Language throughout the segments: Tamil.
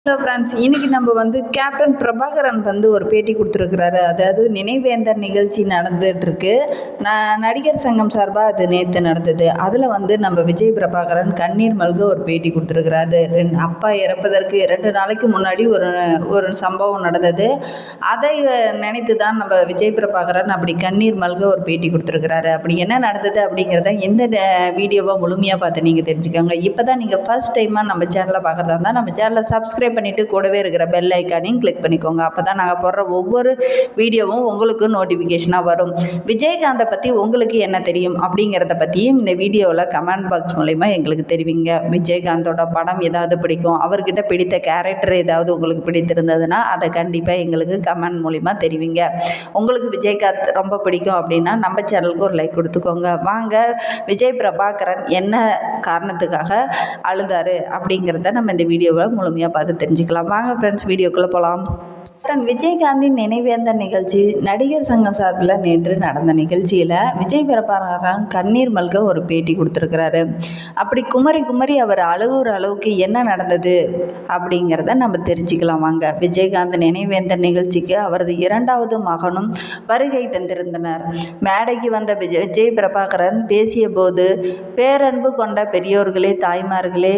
ஹலோ ஃப்ரெண்ட்ஸ், இன்னைக்கு நம்ம கேப்டன் பிரபாகரன் ஒரு பேட்டி கொடுத்துருக்கிறாரு. அதாவது நினைவேந்தர் நிகழ்ச்சி நடந்துகிட்ருக்கு. நடிகர் சங்கம் சார்பாக அது நேற்று நடந்தது. அதில் நம்ம விஜய் பிரபாகரன் கண்ணீர் மல்க ஒரு பேட்டி கொடுத்துருக்கிறாரு. அப்பா இறப்பதற்கு 2 நாளைக்கு முன்னாடி ஒரு ஒரு சம்பவம் நடந்தது. அதை நினைத்து தான் நம்ம விஜய் பிரபாகரன் அப்படி கண்ணீர் மல்க ஒரு பேட்டி கொடுத்துருக்கிறாரு. அப்படி என்ன நடந்தது அப்படிங்கிறத இந்த வீடியோவை முழுமையாக பார்த்து நீங்கள் தெரிஞ்சுக்கோங்க. இப்போ தான் நீங்கள் ஃபர்ஸ்ட் டைமாக நம்ம சேனலை பார்க்குறதா இருந்தால் நம்ம சேனலை சப்ஸ்கிரைப் பண்ணிட்டு கூடவே இருக்கிற பெல் ஐக்கானையும் கிளிக் பண்ணிக்கோங்க. அப்பதான் நாங்கள் போடுற ஒவ்வொரு வீடியோவும் உங்களுக்கு நோட்டிஃபிகேஷனாக வரும். விஜயகாந்தை பற்றி உங்களுக்கு என்ன தெரியும் அப்படிங்கிறத பற்றியும் இந்த வீடியோவில் கமெண்ட் பாக்ஸ் மூலமா எங்களுக்கு தெரிவிங்க. விஜயகாந்தோட படம் ஏதாவது பிடிக்கும், அவர்கிட்ட பிடித்த கேரக்டர் ஏதாவது உங்களுக்கு பிடித்திருந்ததுன்னா அதை கண்டிப்பாக எங்களுக்கு கமெண்ட் மூலிமா தெரிவிங்க. உங்களுக்கு விஜயகாந்த் ரொம்ப பிடிக்கும் அப்படின்னா நம்ம சேனலுக்கு ஒரு லைக் கொடுத்துக்கோங்க. வாங்க, விஜய் பிரபாகரன் என்ன காரணத்துக்காக அழுதாரு அப்படிங்கிறத நம்ம இந்த வீடியோவை முழுமையாக பார்த்து தெரிஞ்சுக்கலாம். வாங்க ஃப்ரெண்ட்ஸ், வீடியோக்குள்ளே போகலாம். விஜயகாந்தின் நினைவேந்தல் நிகழ்ச்சி நடிகர் சங்கம் சார்பில் நேற்று நடந்த நிகழ்ச்சியில் விஜய் பிரபாகரன் கண்ணீர் மல்க ஒரு பேட்டி கொடுத்துருக்கிறாரு. அப்படி குமரி அவர் அழுகுற அளவுக்கு என்ன நடந்தது அப்படிங்கிறத நம்ம தெரிஞ்சுக்கலாம். வாங்க. விஜயகாந்த் நினைவேந்தல் நிகழ்ச்சிக்கு அவரது 2வது மகனும் வருகை தந்திருந்தனர். மேடைக்கு வந்த விஜய் பிரபாகரன் பேசிய போது, பேரன்பு கொண்ட பெரியோர்களே, தாய்மார்களே,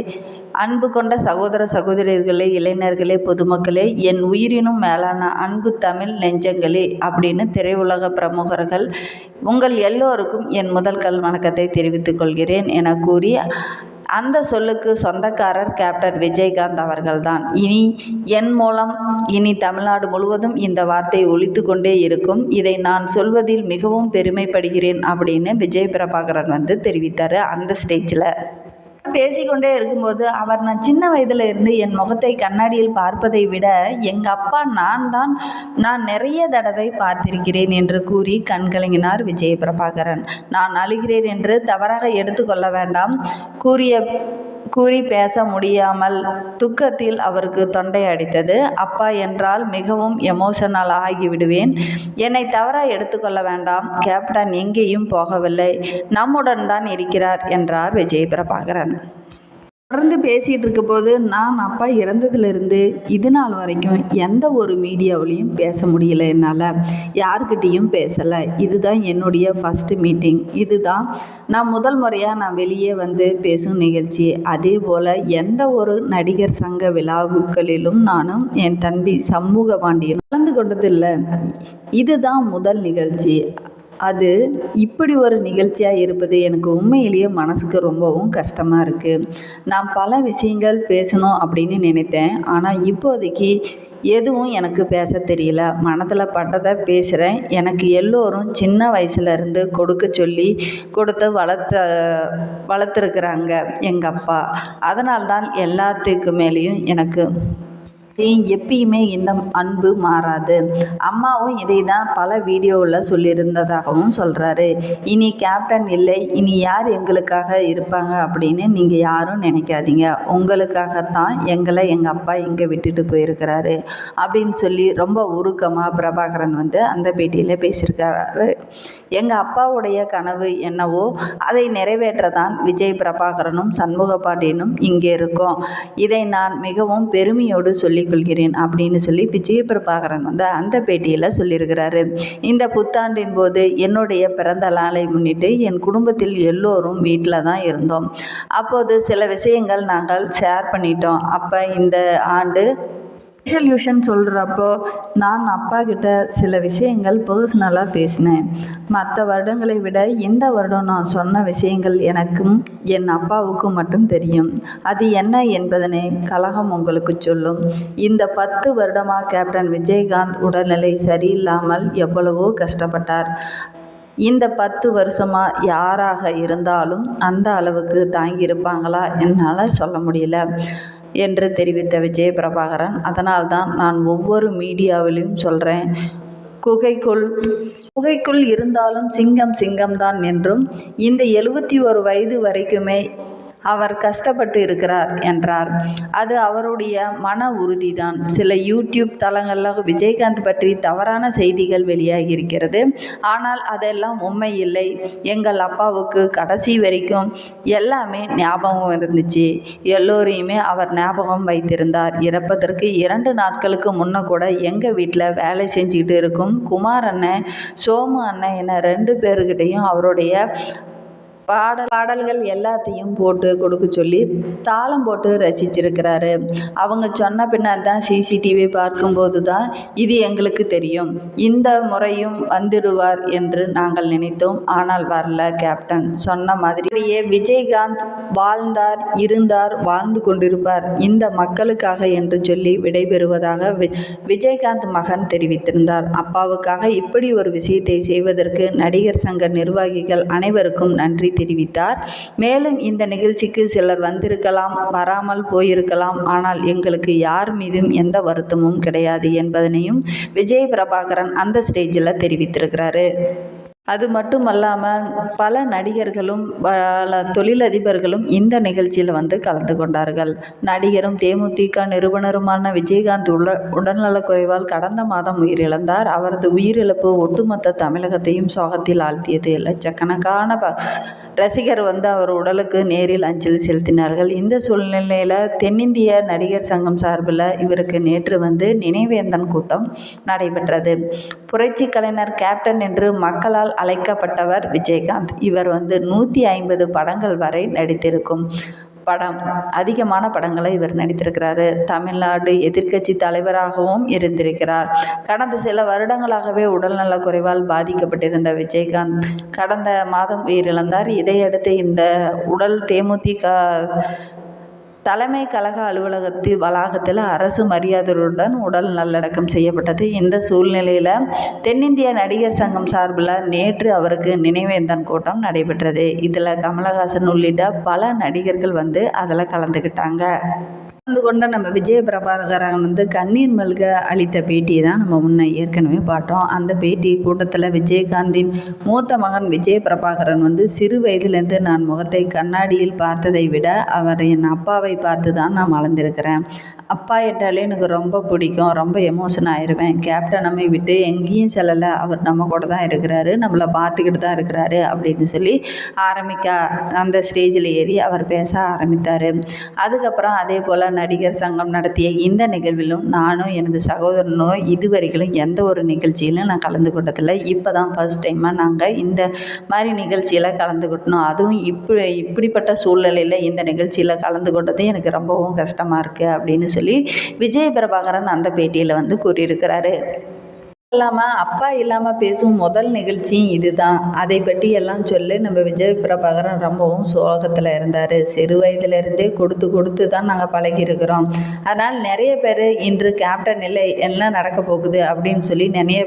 அன்பு கொண்ட சகோதர சகோதரிகளே, இளைஞர்களே, பொதுமக்களே, என் உயிரினும் மேலான அன்பு தமிழ் நெஞ்சங்களே அப்படின்னு திரையுலக பிரமுகர்கள் உங்கள் எல்லோருக்கும் என் முதல் வணக்கத்தை தெரிவித்துக் கொள்கிறேன் என கூறி அந்த சொல்லுக்கு சொந்தக்காரர் கேப்டன் விஜயகாந்த் அவர்கள்தான். இனி என் மூலம் இனி தமிழ்நாடு முழுவதும் இந்த வார்த்தை ஒலித்து கொண்டே இருக்கும். இதை நான் சொல்வதில் மிகவும் பெருமைப்படுகிறேன் அப்படின்னு விஜய் பிரபாகரன் தெரிவித்தார். அந்த ஸ்டேஜில் பேசிக்கொண்டே இருக்கும்போது நான் சின்ன வயதில் இருந்து என் முகத்தை கண்ணாடியில் பார்ப்பதை விட எங்கள் அப்பா நான் நிறைய தடவை பார்த்திருக்கிறேன் என்று கூறி கண்கலங்கினார் விஜய் பிரபாகரன். நான் அழுகிறேன் என்று தவறாக எடுத்துக்கொள்ள வேண்டாம். கூறி பேச முடியாமல் துக்கத்தில் அவருக்கு தொண்டை அடித்தது. அப்பா என்றால் மிகவும் எமோஷனல் ஆகிவிடுவேன். என்னை தவறாக எடுத்துக்கொள்ள வேண்டாம். கேப்டன் எங்கேயும் போகவில்லை, நம்முடன் தான் இருக்கிறார் என்றார் விஜய் பிரபாகரன். தொடர்ந்து பேசிகிட்டு இருக்க போது, நான் அப்பா இறந்ததுலேருந்து இது நாள் வரைக்கும் எந்த ஒரு மீடியாவிலையும் பேச முடியல, என்னால் யாருக்கிட்டேயும் பேசலை. இதுதான் என்னுடைய ஃபஸ்ட்டு மீட்டிங். இதுதான் நான் முதல் முறையாக நான் வெளியே பேசும் நிகழ்ச்சி. அதே போல் எந்த ஒரு நடிகர் சங்க விழாவுகளிலும் நானும் என் தம்பி சமூக பாண்டியனும் கலந்து கொண்டதில்லை. இதுதான் முதல் நிகழ்ச்சி. அது இப்படி ஒரு நிகழ்ச்சியாக இருப்பது எனக்கு உண்மையிலேயே மனசுக்கு ரொம்பவும் கஷ்டமாக இருக்குது. நான் பல விஷயங்கள் பேசணும் அப்படின்னு நினைத்தேன். ஆனால் இப்போதைக்கு எதுவும் எனக்கு பேச தெரியல. மனதில் பட்டதை பேசுகிறேன். எனக்கு எல்லோரும் சின்ன வயசுலேருந்து கொடுக்க சொல்லி கொடுத்து வளர்த்துருக்குறாங்க எங்கள் அப்பா. அதனால்தான் எல்லாத்துக்கு மேலேயும் எனக்கு எப்பயுமே இந்த அன்பு மாறாது. அம்மாவும் இதை தான் பல வீடியோவில் சொல்லியிருந்ததாகவும் சொல்கிறாரு. இனி கேப்டன் இல்லை, இனி யார் எங்களுக்காக இருப்பாங்க அப்படின்னு நீங்கள் யாரும் நினைக்காதீங்க. உங்களுக்காகத்தான் எங்களை எங்கள் அப்பா இங்கே விட்டுட்டு போயிருக்கிறாரு அப்படின்னு சொல்லி ரொம்ப உருக்கமாக பிரபாகரன் அந்த பேட்டியில் பேசியிருக்கிறாரு. எங்கள் அப்பாவுடைய கனவு என்னவோ அதை நிறைவேற்றதான் விஜய் பிரபாகரனும் சண்முக பாண்டியனும் இங்கே இருக்கோம். இதை நான் மிகவும் பெருமையோடு சொல்லிக்கொள்கிறேன் அப்படின்னு சொல்லி விஜய் பிரபாகரன் அந்த பேட்டியில் சொல்லியிருக்கிறாரு. இந்த புத்தாண்டின் போது என்னுடைய பிறந்த நாளை முன்னிட்டு என் குடும்பத்தில் எல்லோரும் வீட்டில் தான் இருந்தோம். அப்போது சில விஷயங்கள் நாங்கள் ஷேர் பண்ணிட்டோம். அப்போ இந்த ஆண்டு ரெசல்யூஷன் சொல்கிறப்போ நான் அப்பா கிட்ட சில விஷயங்கள் பர்சனலாக பேசினேன். மற்ற வருடங்களை விட இந்த வருடம் நான் சொன்ன விஷயங்கள் எனக்கும் என் அப்பாவுக்கும் மட்டும் தெரியும். அது என்ன என்பதனை கழகம் உங்களுக்கு சொல்லும். இந்த 10 வருடமாக கேப்டன் விஜயகாந்த் உடல்நிலை சரியில்லாமல் எவ்வளவோ கஷ்டப்பட்டார். இந்த 10 வருஷமாக யாராக இருந்தாலும் அந்த அளவுக்கு தாங்கியிருப்பாங்களா என்னால் சொல்ல முடியல என்று தெரிவித்த விஜய் பிரபாகரன், அதனால்தான் நான் ஒவ்வொரு மீடியாவிலும் சொல்கிறேன், குகைக்குள் இருந்தாலும் சிங்கம் சிங்கம்தான் என்றும், இந்த 71 வயது வரைக்குமே அவர் கஷ்டப்பட்டு இருக்கிறார் என்றார். அது அவருடைய மன உறுதிதான். சில யூடியூப் தளங்களில் விஜயகாந்த் பற்றி தவறான செய்திகள் வெளியாகி இருக்கிறது. ஆனால் அதெல்லாம் உண்மை இல்லை. எங்கள் அப்பாவுக்கு கடைசி வரைக்கும் எல்லாமே ஞாபகம் இருந்துச்சு. எல்லோரையுமே அவர் ஞாபகம் வைத்திருந்தார். இறப்பதற்கு 2 நாட்களுக்கு முன்ன கூட எங்கள் வீட்டில் வேலை செஞ்சுக்கிட்டு இருக்கும் குமார் அண்ணன், சோமு அண்ணன் என 2 பேர்கிட்டையும் அவருடைய பாடல்கள் எல்லாத்தையும் போட்டு கொடுக்க சொல்லி தாளம் போட்டு ரசிச்சிருக்கிறாரு. அவங்க சொன்ன பின்னர் தான் சிசிடிவி பார்க்கும்போது தான் இது எங்களுக்கு தெரியும். இந்த முறையும் வந்துடுவார் என்று நாங்கள் நினைத்தோம். ஆனால் வரல. கேப்டன் சொன்ன மாதிரியே விஜயகாந்த் வாழ்ந்தார், இருந்தார், வாழ்ந்து கொண்டிருப்பார் இந்த மக்களுக்காக என்று சொல்லி விடைபெறுவதாக விஜயகாந்த் மகன் தெரிவித்திருந்தார். அப்பாவுக்காக இப்படி ஒரு விஷயத்தை செய்வதற்கு நடிகர் சங்க நிர்வாகிகள் அனைவருக்கும் நன்றி தெரிவித்தார். மேலும் இந்த நிகழ்ச்சிக்கு சிலர் வந்திருக்கலாம், வராமல் போயிருக்கலாம். ஆனால் எங்களுக்கு யார் மீதும் எந்த வருத்தமும் கிடையாது என்பதனையும் விஜய் பிரபாகரன் அந்த ஸ்டேஜில் தெரிவித்திருக்கிறாரு. அது மட்டும் அல்லாமல் பல நடிகர்களும் பல தொழிலதிபர்களும் இந்த நிகழ்ச்சியில் வந்து கலந்து கொண்டார்கள். நடிகரும் தேமுதிக நிறுவனருமான விஜயகாந்த் உடல்நலக்குறைவால் கடந்த மாதம் உயிரிழந்தார். அவரது உயிரிழப்பு ஒட்டுமொத்த தமிழகத்தையும் சோகத்தில் ஆழ்த்தியது. லட்சக்கணக்கான ரசிகர் வந்து அவர் உடலுக்கு நேரில் அஞ்சலி செலுத்தினார்கள். இந்த சூழ்நிலையில் தென்னிந்திய நடிகர் சங்கம் சார்பில் இவருக்கு நேற்று வந்து நினைவேந்தன் கூட்டம் நடைபெற்றது. புரட்சி கலைஞர் கேப்டன் என்று மக்களால் அழைக்கப்பட்டவர் விஜயகாந்த். இவர் வந்து 150 படங்கள் வரை நடித்திருக்கும் அதிகமான படங்களை இவர் நடித்திருக்கிறாரு. தமிழ்நாடு எதிர்க்கட்சி தலைவராகவும் இருந்திருக்கிறார். கடந்த சில வருடங்களாகவே உடல்நலக் குறைவால் பாதிக்கப்பட்டிருந்த விஜயகாந்த் கடந்த மாதம் உயிரிழந்தார். இதையடுத்து இந்த உடல் தேமுதிக தலைமை கழக அலுவலகத்தில் வளாகத்தில் அரசு மரியாதையுடன் உடல் நல்லடக்கம் செய்யப்பட்டது. இந்த சூழ்நிலையில் தென்னிந்திய நடிகர் சங்கம் சார்பில் நேற்று அவருக்கு நினைவேந்தன் கூட்டம் நடைபெற்றது. இதில் கமலஹாசன் உள்ளிட்ட பல நடிகர்கள் வந்து அதில் கலந்துக்கிட்டாங்க. கலந்து கொண்ட நம்ம விஜய பிரபாகரன் வந்து கண்ணீர் மல்க அளித்த பேட்டியை தான் நம்ம முன்ன ஏற்கனவே பார்த்தோம். அந்த பேட்டி கூட்டத்தில் விஜயகாந்தின் மூத்த மகன் விஜய பிரபாகரன் வந்து சிறு வயதிலேருந்து நான் முகத்தை கண்ணாடியில் பார்த்ததை விட அவர் என் அப்பாவை பார்த்து தான் நான் வளர்ந்துருக்கிறேன். அப்பா என்றாலே எனக்கு ரொம்ப பிடிக்கும். ரொம்ப எமோஷன் ஆயிடுவேன். கேப்டன் நம்மை விட்டு எங்கேயும் செல்லலை. அவர் நம்ம கூட தான் இருக்கிறாரு, நம்மளை பார்த்துக்கிட்டு தான் இருக்கிறாரு அப்படின்னு சொல்லி அந்த ஸ்டேஜில் ஏறி அவர் பேச ஆரம்பித்தார். அதுக்கப்புறம் அதே போல் நடிகர் சங்கம் நடத்திய இந்த நிகழ்விலும் நானும் எனது சகோதரனும் இதுவரையிலும் எந்த ஒரு நிகழ்ச்சியிலும் நான் கலந்து கொண்டதில்லை. இப்போ தான் ஃபர்ஸ்ட் டைமாக நாங்கள் இந்த மாதிரி நிகழ்ச்சியில் கலந்துக்கிட்டோம். அதுவும் இப்படிப்பட்ட சூழ்நிலையில் இந்த நிகழ்ச்சியில் கலந்து கொண்டது எனக்கு ரொம்பவும் கஷ்டமாக இருக்குது அப்படின்னு சொல்லி விஜய் பிரபாகரன் அந்த பேட்டியில் வந்து கூறியிருக்கிறாரு. இல்லாமல் அப்பா இல்லாமல் பேசும் முதல் நிகழ்ச்சியும் இதுதான். அதை பற்றி எல்லாம் சொல்லி நம்ம விஜய் பிரபாகரன் ரொம்பவும் சோகத்தில் இருந்தார். சிறு வயதிலிருந்தே கொடுத்து தான் நாங்கள் பழகியிருக்கிறோம். அதனால் நிறைய பேர் இன்று கேப்டன் இல்லை, எல்லாம் நடக்க போகுது அப்படின்னு சொல்லி நிறைய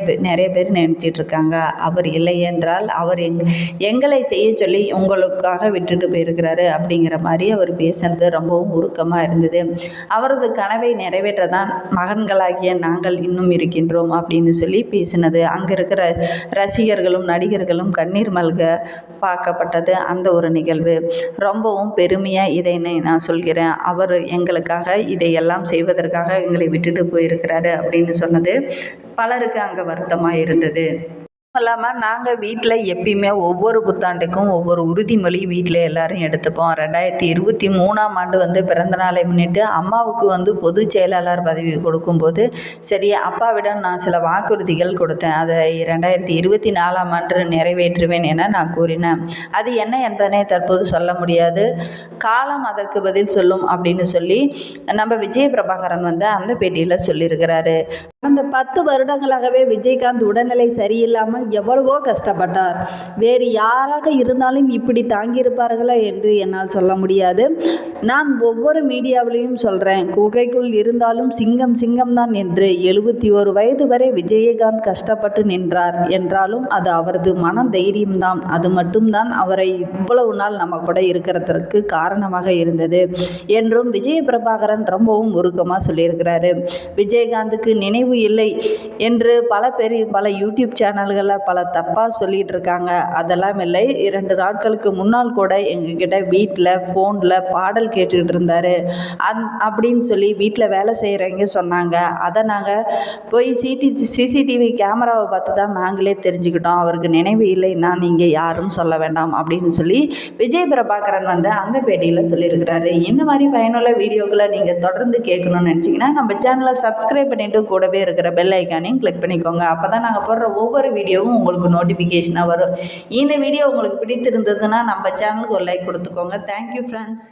பேர் நினச்சிட்டு இருக்காங்க. அவர் இல்லை என்றால் அவர் எங்களை செய்ய சொல்லி உங்களுக்காக விட்டுட்டு போயிருக்கிறாரு அப்படிங்கிற மாதிரி அவர் பேசுனது ரொம்பவும் உருக்கமாக இருந்தது. அவரது கனவை நிறைவேற்றதான் மகன்களாகிய நாங்கள் இன்னும் இருக்கின்றோம் அப்படின்னு சொல்லி பேசினது அங்கே இருக்கிற ரசிகர்களும் நடிகர்களும் கண்ணீர் மல்க பார்க்கப்பட்டது. அந்த ஒரு நிகழ்வு ரொம்பவும் பெருமையாக இதை நான் சொல்கிறேன். அவர் எங்களுக்காக இதையெல்லாம் செய்வதற்காக எங்களை விட்டுட்டு போயிருக்கிறாரு அப்படின்னு சொன்னது பலருக்கு அங்கே வருத்தமாக இருந்தது. இல்லாமல் நாங்கள் வீட்டில் எப்பயுமே ஒவ்வொரு புத்தாண்டுக்கும் ஒவ்வொரு உறுதிமொழி வீட்டில் எல்லோரும் எடுத்துப்போம். 2023ஆம் ஆண்டு வந்து பிறந்த நாளை முன்னிட்டு அம்மாவுக்கு வந்து பொதுச் செயலாளர் பதவி கொடுக்கும்போது சரி அப்பாவிடம் நான் சில வாக்குறுதிகள் கொடுத்தேன். அதை 2024ஆம் ஆண்டு நிறைவேற்றுவேன் என நான் கூறினேன். அது என்ன என்பதனை தற்போது சொல்ல முடியாது, காலம் அதற்கு பதில் சொல்லும் அப்படின்னு சொல்லி நம்ம விஜய் பிரபாகரன் வந்து அந்த பேட்டியில் சொல்லியிருக்கிறாரு. அந்த 10 வருடங்களாகவே விஜயகாந்த் உடல்நிலை சரியில்லாமல் எவ்வளவோ கஷ்டப்பட்டார். வேறு யாராக இருந்தாலும் இப்படி தாங்கியிருப்பார்களா என்று என்னால் சொல்ல முடியாது. நான் ஒவ்வொரு மீடியாவிலையும் சொல்கிறேன், குகைக்குள் இருந்தாலும் சிங்கம் தான் என்று. 71 வயது வரை விஜயகாந்த் கஷ்டப்பட்டு நின்றார் என்றாலும் அது அவரது மன தைரியம்தான். அது மட்டும்தான் அவரை இவ்வளவு நாள் நம்ம கூட இருக்கிறதற்கு காரணமாக இருந்தது என்றும் விஜய பிரபாகரன் ரொம்பவும் உருக்கமாக சொல்லியிருக்கிறாரு. விஜயகாந்துக்கு நினைவு இல்லை என்று பல யூடியூப் சேனல்களில் பல தப்பாக சொல்லிகிட்டு இருக்காங்க. அதெல்லாம் இல்லை. 2 நாட்களுக்கு முன்னால் கூட எங்ககிட்ட வீட்டில் ஃபோனில் பாடல் கேட்டுக்கிட்டு இருந்தார் அப்படின்னு சொல்லி வீட்டில் வேலை செய்கிறவங்க சொன்னாங்க. அதை நாங்கள் போய் சிசிடிவி கேமராவை பார்த்து தான் நாங்களே தெரிஞ்சுக்கிட்டோம். அவருக்கு நினைவு இல்லைன்னா நீங்கள் யாரும் சொல்ல வேண்டாம் அப்படின்னு சொல்லி விஜய் பிரபாகரன் வந்து அந்த பேட்டியில் சொல்லியிருக்கிறாரு. இந்த மாதிரி பயனுள்ள வீடியோக்களை நீங்கள் தொடர்ந்து கேட்கணும்னு நினச்சிங்கன்னா நம்ம சேனலை சப்ஸ்கிரைப் பண்ணிவிட்டு கூடவே இருக்கிற பெல் ஐக்கானையும் கிளிக் பண்ணிக்கோங்க. அப்போ தான் நாங்கள் போடுற ஒவ்வொரு வீடியோவும் உங்களுக்கு நோட்டிஃபிகேஷனாக வரும். இந்த வீடியோ உங்களுக்கு பிடித்திருந்ததுன்னா நம்ம சேனலுக்கு ஒரு லைக் கொடுத்துக்கோங்க. Thank you friends.